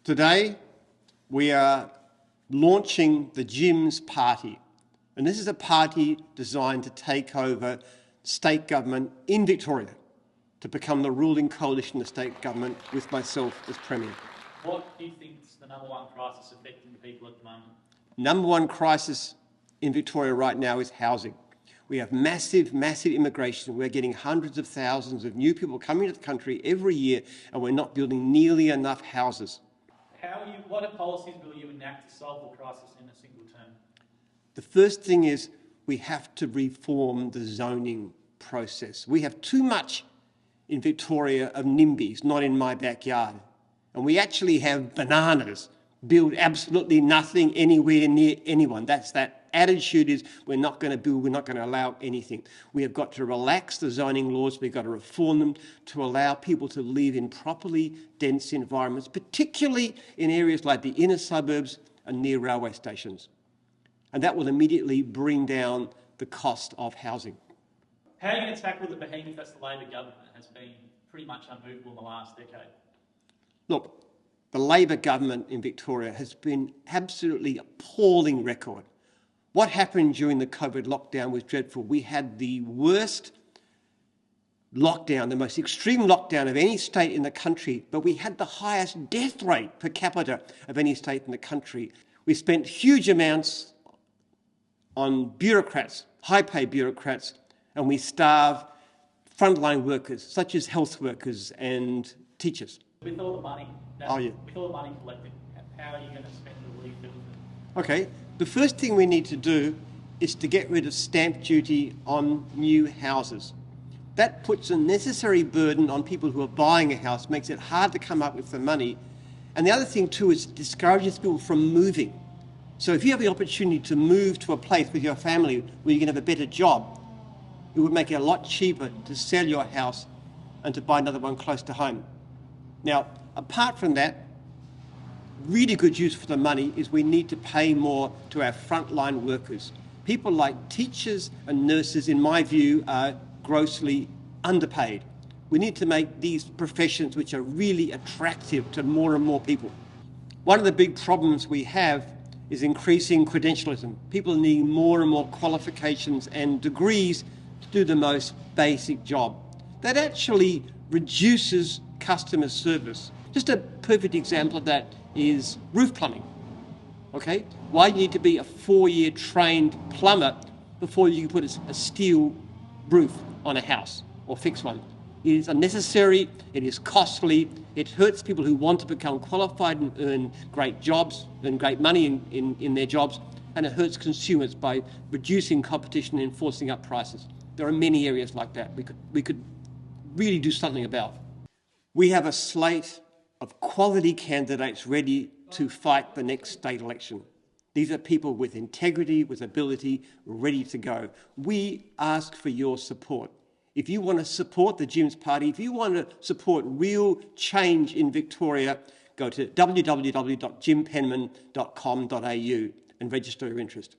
Today, we are launching the Jimsparty, and this is a party designed to take over state government in Victoria to become the ruling coalition of state government with myself as Premier. What do you think is the number one crisis affecting the people at the moment? Number one crisis in Victoria right now is housing. We have massive immigration. We're getting hundreds of thousands of new people coming to the country every year, and we're not building nearly enough houses. What policies will you enact to solve the crisis in a single term? The first thing is we have to reform the zoning process. We have too much in Victoria of NIMBYs, not in my backyard. And we actually have bananas build absolutely nothing anywhere near anyone. That attitude is we're not going to build, we're not going to allow anything. We have got to relax the zoning laws, we've got to reform them to allow people to live in properly dense environments, particularly in areas like the inner suburbs and near railway stations. And that will immediately bring down the cost of housing. How are you going to tackle the behemoth that's the Labor government has been pretty much unmovable in the last decade? Look, the Labor government in Victoria has been absolutely appalling record. What happened during the COVID lockdown was dreadful. We had the worst lockdown, the most extreme lockdown of any state in the country, but we had the highest death rate per capita of any state in the country. We spent huge amounts on bureaucrats, high-paid bureaucrats, and we starved frontline workers, such as health workers and teachers. With all the money, with all the money collected, how are you going to spend the relief bill? Okay, the first thing we need to do is to get rid of stamp duty on new houses. That puts a necessary burden on people who are buying a house, makes it hard to come up with the money. And the other thing too is discourages people from moving. So if you have the opportunity to move to a place with your family where you can have a better job, it would make it a lot cheaper to sell your house and to buy another one close to home. Now, apart from that, really good use for the money is we need to pay more to our frontline workers. People like teachers and nurses, in my view, are grossly underpaid. We need to make these professions which are really attractive to more and more people. One of the big problems we have is increasing credentialism. People need more and more qualifications and degrees to do the most basic job. That actually reduces customer service. Just a perfect example of that is roof plumbing. Okay? Why do you need to be a 4-year trained plumber before you can put a steel roof on a house or fix one? It is unnecessary, it is costly, it hurts people who want to become qualified and earn great jobs, earn great money in their jobs, and it hurts consumers by reducing competition and forcing up prices. There are many areas like that we could really do something about. We have a slate of quality candidates ready to fight the next state election. These are people with integrity, with ability, ready to go. We ask for your support. If you want to support the Jimsparty, if you want to support real change in Victoria, go to www.jimpenman.com.au and register your interest.